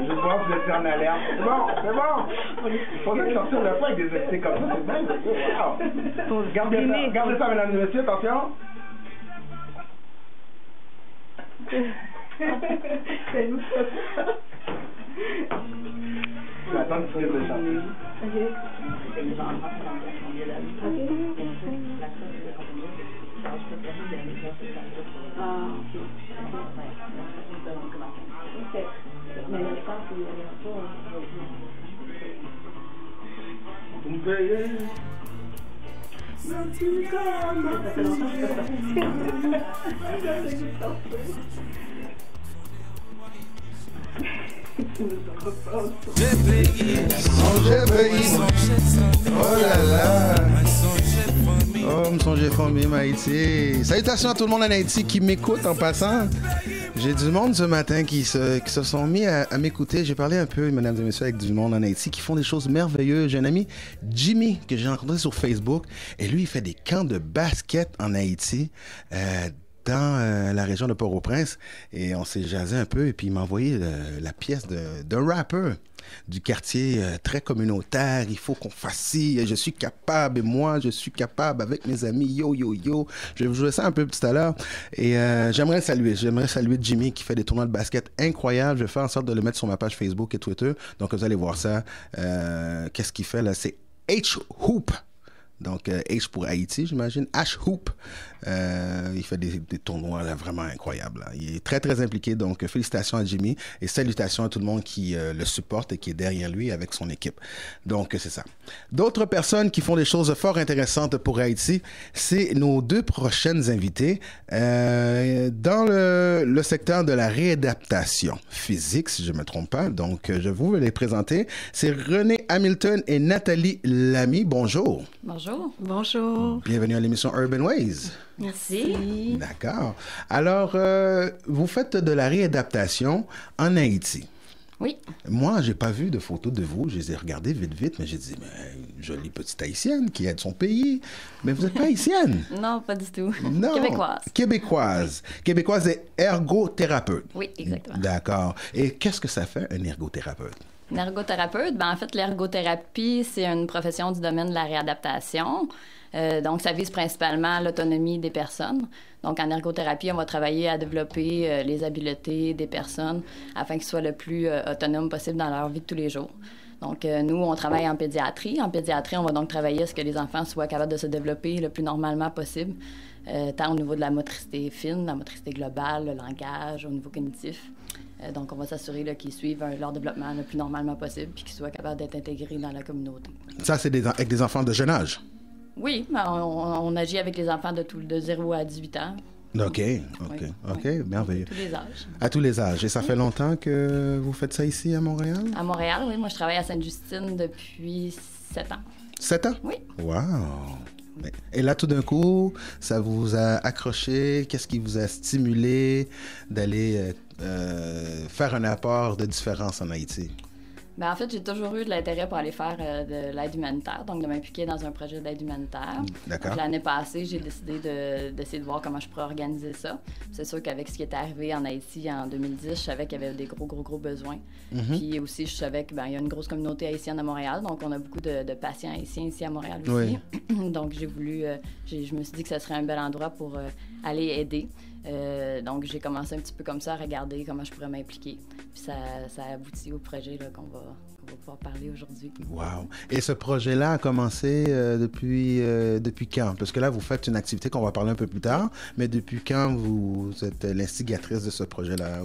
Je vois que vous êtes en alerte. C'est bon, c'est bon. Il faudrait sortir le feu avec des essais comme ça, c'est bien. Wow. Gardez ça, mesdames et messieurs, attention. C'est nous ça. Je vais attendre qu'il finisse de chanter. Ah, ok. Mais je pense qu'il y a pas. Vous me payez. Ça fait longtemps que je peux pas. J'ai payé. Oh là là. Oh, me songe formé, Haïti. Salutations à tout le monde en Haïti qui m'écoute en passant. J'ai du monde ce matin qui se sont mis à m'écouter. J'ai parlé un peu, mesdames et messieurs, avec du monde en Haïti qui font des choses merveilleuses. J'ai un ami, Jimmy, que j'ai rencontré sur Facebook. Et lui, il fait des camps de basket en Haïti. Dans la région de Port-au-Prince, et on s'est jasé un peu, et puis il m'a envoyé la pièce d'un rappeur du quartier très communautaire. Il faut qu'on fasse ci, je suis capable, et moi je suis capable avec mes amis, yo yo yo. Je vais vous jouer ça un peu tout à l'heure, et j'aimerais saluer Jimmy qui fait des tournois de basket incroyables. Je vais faire en sorte de le mettre sur ma page Facebook et Twitter, donc vous allez voir ça. Qu'est-ce qu'il fait là? C'est H-Hoop. Donc, H pour Haïti, j'imagine. H-Hoop. Il fait des tournois là, vraiment incroyables. Là. Il est très, très impliqué. Donc, félicitations à Jimmy et salutations à tout le monde qui le supporte et qui est derrière lui avec son équipe. Donc, c'est ça. D'autres personnes qui font des choses fort intéressantes pour Haïti, c'est nos deux prochaines invités dans le secteur de la réadaptation physique, si je ne me trompe pas. Donc, je vous les présenter. C'est René Hamilton et Nathalie Lamy. Bonjour. Bonjour. Bonjour. Bienvenue à l'émission Urban Ways. Merci. D'accord. Alors, vous faites de la réadaptation en Haïti. Oui. Moi, j'ai pas vu de photos de vous. Je les ai regardées vite, mais j'ai dit, mais jolie petite haïtienne qui aide son pays. Mais vous n'êtes pas haïtienne. Non, pas du tout. Non. Québécoise. Québécoise et ergothérapeute. Oui, exactement. D'accord. Et qu'est-ce que ça fait, un ergothérapeute? Un ergothérapeute, en fait, l'ergothérapie, c'est une profession du domaine de la réadaptation. Donc, ça vise principalement l'autonomie des personnes. Donc, en ergothérapie, on va travailler à développer les habiletés des personnes afin qu'ils soient le plus autonomes possible dans leur vie de tous les jours. Donc, nous, on travaille en pédiatrie. En pédiatrie, on va donc travailler à ce que les enfants soient capables de se développer le plus normalement possible, tant au niveau de la motricité fine, la motricité globale, le langage, au niveau cognitif. Donc, on va s'assurer là, qu'ils suivent leur développement le plus normalement possible puis qu'ils soient capables d'être intégrés dans la communauté. Ça, c'est avec des enfants de jeune âge? Oui, on agit avec les enfants de 0 à 18 ans. OK, merveilleux. À tous les âges. À tous les âges. Et ça fait longtemps que vous faites ça ici à Montréal? À Montréal, oui. Moi, je travaille à Sainte-Justine depuis 7 ans. 7 ans? Oui. Wow! Et là, tout d'un coup, ça vous a accroché? Qu'est-ce qui vous a stimulé d'aller faire un apport de différence en Haïti? Bien, en fait, j'ai toujours eu de l'intérêt pour aller faire de l'aide humanitaire, donc de m'impliquer dans un projet d'aide humanitaire. D'accord. Donc, l'année passée, j'ai décidé d'essayer de voir comment je pourrais organiser ça. C'est sûr qu'avec ce qui est arrivé en Haïti en 2010, je savais qu'il y avait des gros besoins. Puis aussi, je savais qu'il y a une grosse communauté haïtienne à Montréal, donc on a beaucoup de patients haïtiens ici à Montréal aussi. Oui. Donc, je me suis dit que ce serait un bel endroit pour aller aider. Donc, j'ai commencé un petit peu comme ça à regarder comment je pourrais m'impliquer. Puis ça a abouti au projet là, qu'on va pouvoir parler aujourd'hui. Wow! Et ce projet-là a commencé depuis quand? Parce que là, vous faites une activité qu'on va parler un peu plus tard, mais depuis quand vous êtes l'instigatrice de ce projet-là?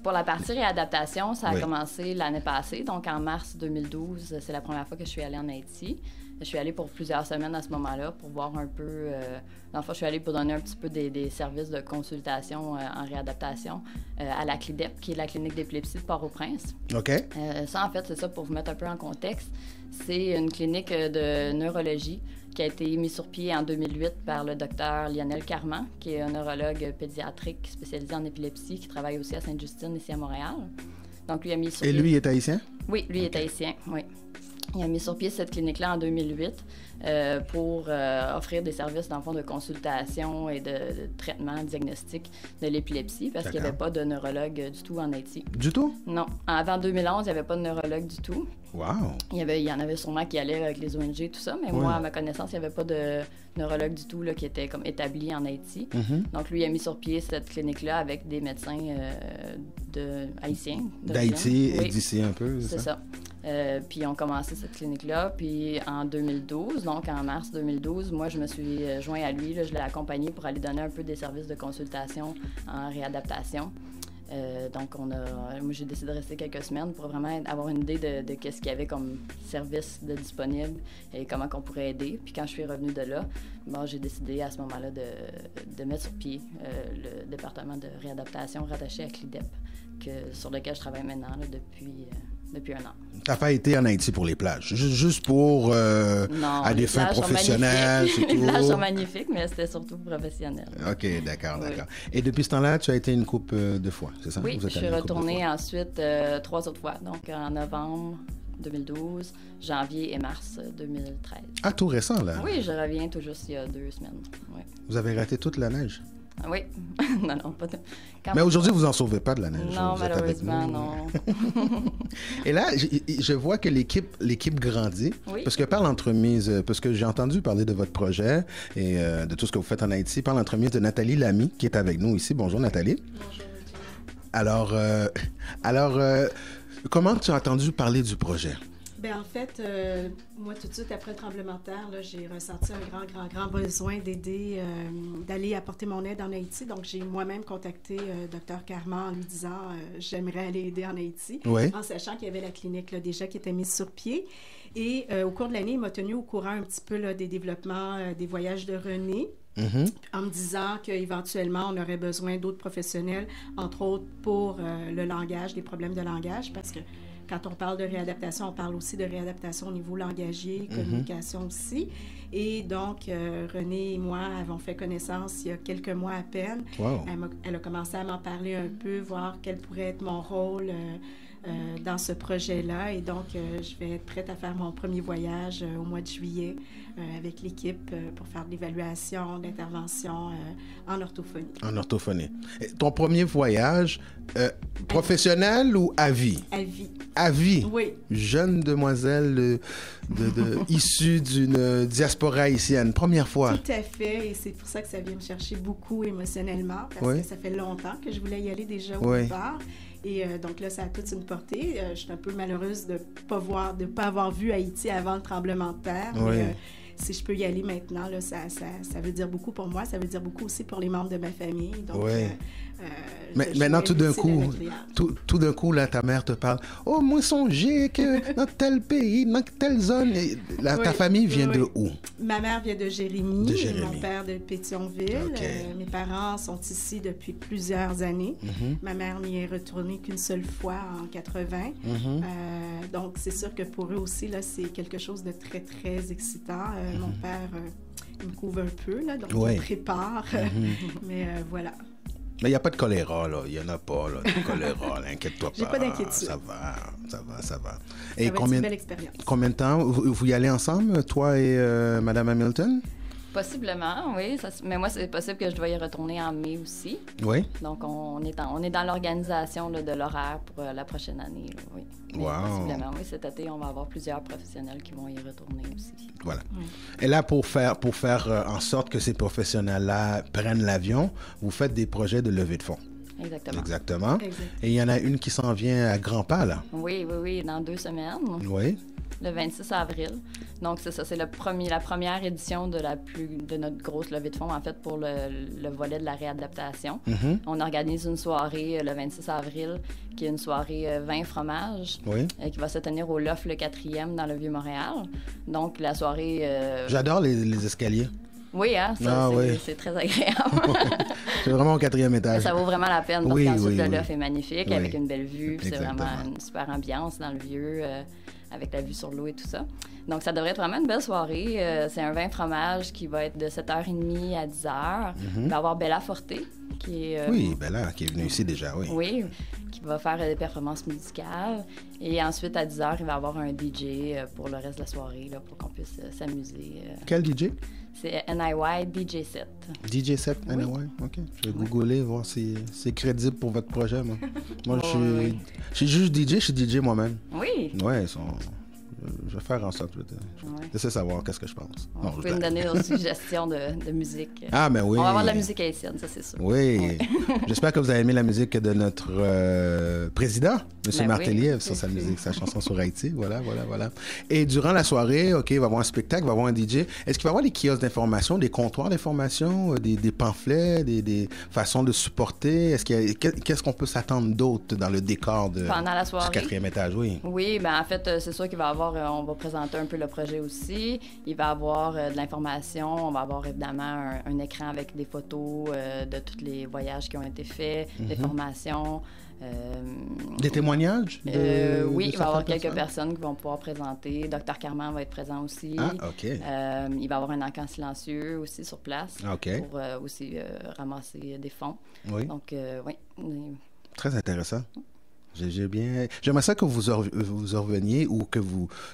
Pour la partie réadaptation, ça a commencé l'année passée. Donc, en mars 2012, c'est la première fois que je suis allée en Haïti. Je suis allée pour plusieurs semaines à ce moment-là pour voir un peu... dans le fond, je suis allée pour donner un petit peu des services de consultation en réadaptation à la CLIDEP, qui est la clinique d'épilepsie de Port-au-Prince. OK. Ça, en fait, c'est ça pour vous mettre un peu en contexte, c'est une clinique de neurologie qui a été mise sur pied en 2008 par le docteur Lionel Carman, qui est un neurologue pédiatrique spécialisé en épilepsie, qui travaille aussi à Sainte-Justine, ici à Montréal. Donc, lui a mis sur pied... Et lui est haïtien? Oui, lui est haïtien, oui. Il a mis sur pied cette clinique-là en 2008 pour offrir des services, dans le fond, de consultation et de traitement diagnostic de l'épilepsie, parce qu'il n'y avait pas de neurologue du tout en Haïti. Du tout? Non. Avant 2011, il n'y avait pas de neurologue du tout. Wow! Il y en avait sûrement qui allaient avec les ONG, tout ça, mais moi, à ma connaissance, il n'y avait pas de neurologue du tout là, qui était comme établi en Haïti. Donc, lui a mis sur pied cette clinique-là avec des médecins haïtiens. D'Haïti et d'ici un peu, c'est ça? Puis on commencé cette clinique-là, puis en 2012, donc en mars 2012, moi, je me suis joint à lui, là, je l'ai accompagné pour aller donner un peu des services de consultation en réadaptation. Donc, moi, j'ai décidé de rester quelques semaines pour vraiment avoir une idée de qu'est-ce qu'il y avait comme service de disponible et comment qu'on pourrait aider. Puis quand je suis revenue de là, bon, j'ai décidé à ce moment-là de mettre sur pied le département de réadaptation rattaché à CLIDEP, sur lequel je travaille maintenant là, depuis un an. Tu n'as pas été en Haïti pour les plages? Juste pour à des fins professionnelles, c'est tout? Les plages sont magnifiques, mais c'était surtout professionnel. OK, d'accord. Et depuis ce temps-là, tu as été une couple de fois, c'est ça? Oui, je suis retournée ensuite 3 autres fois. Donc en novembre 2012, janvier et mars 2013. Ah, tout récent, là? Oui, je reviens tout juste il y a 2 semaines. Oui. Vous avez raté toute la neige? Oui. non, pas de... Mais aujourd'hui, vous n'en sauvez pas de la neige. Non, malheureusement, non. Et là, je vois que l'équipe grandit. Oui. Parce que par l'entremise, parce que j'ai entendu parler de votre projet et de tout ce que vous faites en Haïti, par l'entremise de Nathalie Lamy, qui est avec nous ici. Bonjour, Nathalie. Bonjour, Alors, comment tu as entendu parler du projet? Bien, en fait, moi, tout de suite après le tremblement de terre, là, j'ai ressenti un grand besoin d'aider, d'aller apporter mon aide en Haïti. Donc, j'ai moi-même contacté Dr Carman en lui disant j'aimerais aller aider en Haïti, en sachant qu'il y avait la clinique là, déjà qui était mise sur pied. Et au cours de l'année, il m'a tenu au courant un petit peu là, des développements des voyages de René. En me disant qu'éventuellement, on aurait besoin d'autres professionnels, entre autres pour le langage, des problèmes de langage, parce que quand on parle de réadaptation, on parle aussi de réadaptation au niveau langagier, communication aussi. Et donc, René et moi avons fait connaissance il y a quelques mois à peine. Wow. Elle a commencé à m'en parler un peu, voir quel pourrait être mon rôle dans ce projet-là. Et donc, je vais être prête à faire mon premier voyage au mois de juillet avec l'équipe pour faire de l'évaluation, d'intervention en orthophonie. En orthophonie. Et ton premier voyage, professionnel ou à vie? À vie. À vie? Oui. Jeune demoiselle issue d'une diaspora haïtienne, première fois. Tout à fait, et c'est pour ça que ça vient me chercher beaucoup émotionnellement, parce que ça fait longtemps que je voulais y aller déjà au départ. Et donc là, ça a toute une portée. Je suis un peu malheureuse de ne pas avoir vu Haïti avant le tremblement de terre. Mais, si je peux y aller maintenant, là, ça veut dire beaucoup pour moi. Ça veut dire beaucoup aussi pour les membres de ma famille. Donc, mais maintenant, tout d'un coup, là, ta mère te parle. Oh, moi, songez que dans tel pays, dans telle zone. Et ta famille vient de où? Ma mère vient de Jérémie. Mon père de Pétionville. Mes parents sont ici depuis plusieurs années. Ma mère n'y est retournée qu'une seule fois en 80. Donc, c'est sûr que pour eux aussi, là, c'est quelque chose de très, très excitant. Mon père me couvre un peu, là, donc il me prépare. Mais voilà. Mais il n'y a pas de choléra, là. Il n'y en a pas, là, de choléra. Inquiète-toi pas. J'ai pas d'inquiétude. Ça va. Et ça va être une belle expérience. Combien de temps vous y allez ensemble, toi et Mme Hamilton? Possiblement, oui. Mais moi, c'est possible que je dois y retourner en mai aussi. Oui. Donc, on est dans l'organisation de l'horaire pour la prochaine année. Là, oui. Mais possiblement, oui. Cet été, on va avoir plusieurs professionnels qui vont y retourner aussi. Voilà. Et là, pour faire en sorte que ces professionnels-là prennent l'avion, vous faites des projets de levée de fonds. Exactement. Et il y en a une qui s'en vient à grands pas, là. Oui, dans 2 semaines. Oui. Le 26 avril. Donc, c'est ça, c'est la première édition de notre grosse levée de fonds, en fait, pour le volet de la réadaptation. On organise une soirée le 26 avril, qui est une soirée vin fromage, qui va se tenir au Loft le 4e dans le Vieux-Montréal. Donc, la soirée... J'adore les escaliers. Oui, hein, c'est très agréable. C'est vraiment au 4e étage. Ça vaut vraiment la peine. Donc, ensuite, le Loft est magnifique, avec une belle vue. C'est vraiment une super ambiance dans le vieux. avec la vue sur l'eau et tout ça. Donc, ça devrait être vraiment une belle soirée. C'est un vin fromage qui va être de 7h30 à 10h. Il va y avoir Bella Forte, qui est... Oui, Bella, qui est venue ici déjà, oui. Oui, qui va faire des performances musicales. Et ensuite, à 10h, il va y avoir un DJ pour le reste de la soirée, là, pour qu'on puisse s'amuser. Quel DJ? C'est NIY DJ 7. DJ 7, oui. NIY? OK. Je vais googler, voir si c'est crédible pour votre projet, moi. Moi, je suis juste DJ, je suis DJ moi-même. Oui? Oui, je vais faire en sorte de laisser savoir qu'est-ce que je pense. Vous pouvez me donner nos suggestions de musique. Ah, mais oui. On va avoir de la musique haïtienne, ça, c'est sûr. Oui. J'espère que vous avez aimé la musique de notre président, M. Martelly, sur sa musique, sa chanson sur Haïti. Voilà. Et durant la soirée, OK, il va y avoir un spectacle, il va y avoir un DJ. Est-ce qu'il va y avoir des kiosques d'information, des comptoirs d'information, des pamphlets, des façons de supporter? Qu'est-ce qu'on peut s'attendre d'autre dans le décor pendant la soirée? Du 4e étage, oui. Oui, bien en fait, c'est sûr qu'il va y avoir on va présenter un peu le projet aussi. Il va y avoir de l'information. On va avoir évidemment un écran avec des photos de tous les voyages qui ont été faits, des formations. Des témoignages? Oui, il va y avoir quelques personnes qui vont pouvoir présenter. Dr Carman va être présent aussi. Ah, OK. Il va y avoir un encan silencieux aussi sur place pour aussi ramasser des fonds. Oui. Donc, oui. Très intéressant. J'aimerais ça que vous reveniez ou que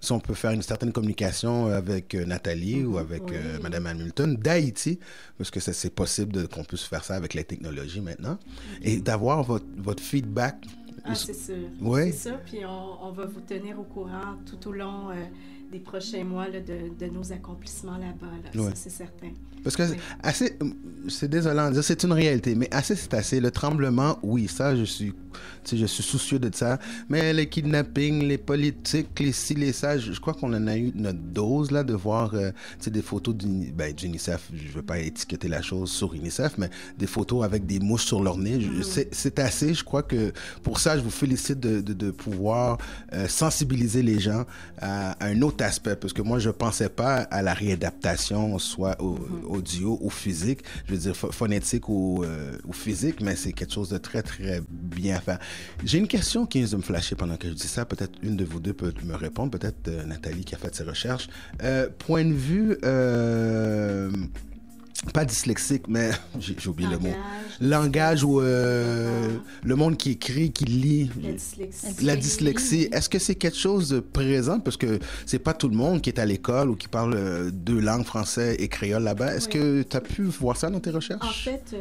si on peut faire une certaine communication avec Nathalie ou avec Mme Hamilton d'Haïti, parce que c'est possible qu'on puisse faire ça avec la technologie maintenant, et d'avoir votre feedback. Ah, c'est sûr. Oui. C'est ça, puis on va vous tenir au courant tout au long des prochains mois là, de nos accomplissements là-bas. Oui. Ça, c'est certain. Parce que c'est désolant de dire, c'est une réalité, mais assez, c'est assez. Le tremblement, oui, ça, je suis soucieux de ça. Mais les kidnappings, les politiques, les ci, les ça, je crois qu'on en a eu notre dose, là, de voir des photos d'UNICEF. Je ne veux pas étiqueter la chose sur UNICEF, mais des photos avec des mouches sur leur nez. C'est assez. Je crois que pour ça, je vous félicite de pouvoir sensibiliser les gens à un autre aspect, parce que moi, je ne pensais pas à la réadaptation, soit audio ou physique, je veux dire phonétique ou physique, mais c'est quelque chose de très, très bien fait. J'ai une question qui vient de me flasher pendant que je dis ça. Peut-être une de vous deux peut me répondre, peut-être Nathalie qui a fait ses recherches. Point de vue... pas dyslexique, mais j'ai oublié le mot. Langage ou le monde qui écrit, qui lit. La dyslexie. Est-ce que c'est quelque chose de présent? Parce que c'est pas tout le monde qui est à l'école ou qui parle deux langues, français et créole là-bas. Est-ce que tu as pu voir ça dans tes recherches? En fait,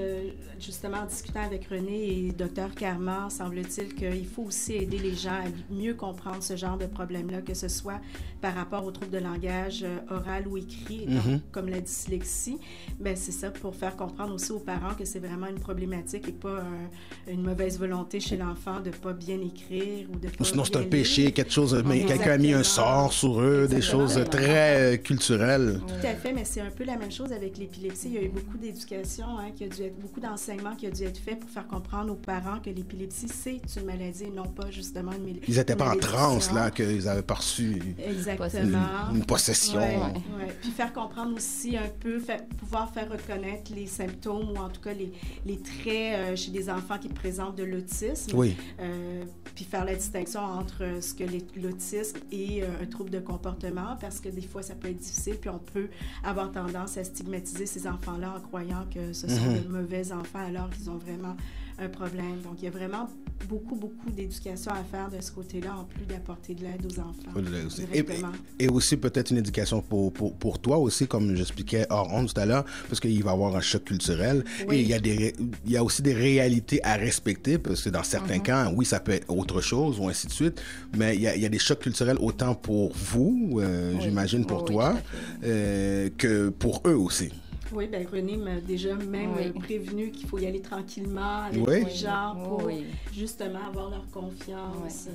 justement, en discutant avec René et Dr Carman, semble-t-il qu'il faut aussi aider les gens à mieux comprendre ce genre de problème-là, que ce soit par rapport aux troubles de langage oral ou écrit, comme la dyslexie. Bien, c'est ça, pour faire comprendre aussi aux parents que c'est vraiment une problématique et pas une mauvaise volonté chez l'enfant de ne pas bien écrire ou de pas. Ou sinon, c'est un lire. péché, quelque chose, mais quelqu'un a mis un sort sur eux, des choses très culturelles. Tout à fait, mais c'est un peu la même chose avec l'épilepsie. Il y a eu beaucoup d'éducation, beaucoup d'enseignements qui a dû être fait pour faire comprendre aux parents que l'épilepsie, c'est une maladie et non pas justement une maladie. Ils n'étaient pas en transe, là, qu'ils avaient pas reçu une possession. Ouais. Puis faire comprendre aussi un peu, pouvoir faire reconnaître les symptômes ou en tout cas les traits chez des enfants qui présentent de l'autisme. Oui. Puis faire la distinction entre ce que l'autisme et un trouble de comportement, parce que des fois, ça peut être difficile, puis on peut avoir tendance à stigmatiser ces enfants-là en croyant que ce sont de mauvais enfants alors qu'ils ont vraiment un problème. Donc, il y a vraiment beaucoup d'éducation à faire de ce côté-là, en plus d'apporter de l'aide aux enfants. Et aussi peut-être une éducation pour toi aussi, comme j'expliquais hors onde tout à l'heure, parce qu'il va y avoir un choc culturel. Oui. Et il y a aussi des réalités à respecter, parce que dans certains cas, oui, ça peut être autre chose, ou ainsi de suite, mais il y a des chocs culturels autant pour vous, j'imagine pour toi, que pour eux aussi. Oui, bien René m'a déjà prévenu qu'il faut y aller tranquillement avec les gens pour justement avoir leur confiance.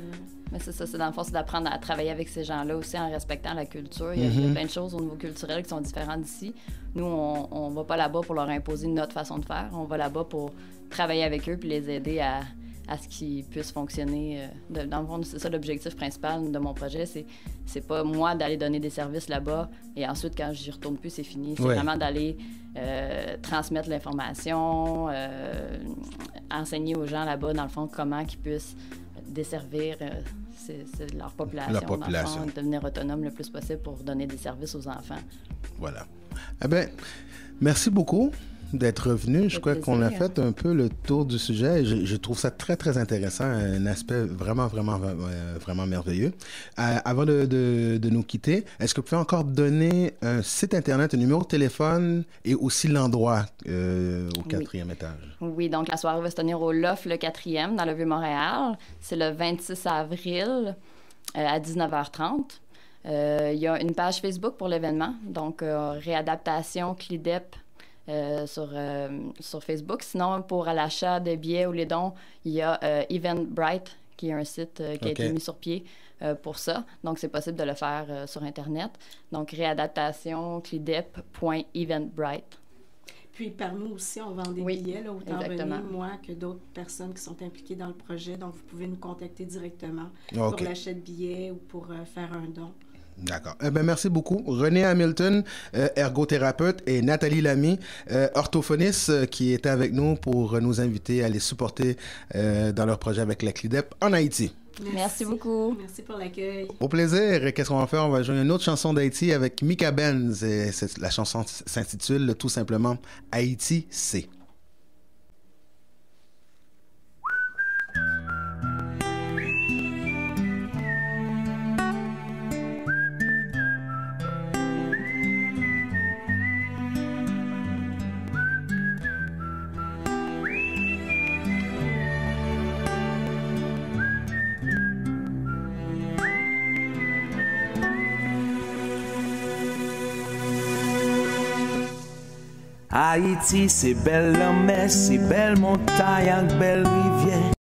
Mais c'est ça, dans le fond, c'est d'apprendre à travailler avec ces gens-là aussi en respectant la culture. Il y a plein de choses au niveau culturel qui sont différentes d'ici. Nous, on va pas là-bas pour leur imposer notre façon de faire. On va là-bas pour travailler avec eux puis les aider à ce qu'ils puissent fonctionner. Dans le fond, c'est ça l'objectif principal de mon projet. C'est pas moi d'aller donner des services là-bas et ensuite, quand j'y retourne plus, c'est fini. C'est vraiment d'aller transmettre l'information, enseigner aux gens là-bas, dans le fond, comment qu'ils puissent desservir c'est leur population. La population. Dans le fond, devenir autonome le plus possible pour donner des services aux enfants. Voilà. Eh bien, merci beaucoup d'être venu. Je crois qu'on a fait un peu le tour du sujet. Je trouve ça très, très intéressant. Un aspect vraiment, vraiment, vraiment merveilleux. Avant de nous quitter, est-ce que vous pouvez encore donner un site Internet, un numéro de téléphone et aussi l'endroit au 4e étage? Oui, donc la soirée va se tenir au Loft, le 4e, dans le Vieux-Montréal. C'est le 26 avril à 19h30. Il y a une page Facebook pour l'événement, donc Réadaptation CLIDEP sur Facebook. Sinon, pour l'achat de billets ou les dons, il y a Eventbrite, qui est un site qui a été mis sur pied pour ça. Donc, c'est possible de le faire sur Internet. Donc, réadaptationclidep.eventbrite. Puis, par nous aussi, on vend des billets, là, autant René, moi, que d'autres personnes qui sont impliquées dans le projet. Donc, vous pouvez nous contacter directement pour l'achat de billets ou pour faire un don. D'accord. Eh bien, merci beaucoup. René Hamilton, ergothérapeute, et Nathalie Lamy, orthophoniste, qui était avec nous pour nous inviter à les supporter dans leur projet avec la CLIDEP en Haïti. Merci beaucoup. Merci pour l'accueil. Au plaisir. Qu'est-ce qu'on va faire? On va jouer une autre chanson d'Haïti avec Mika Benz. Et la chanson s'intitule tout simplement Haïti, c'est. Haïti, c'est belle la mer, c'est belle montagne, belle rivière.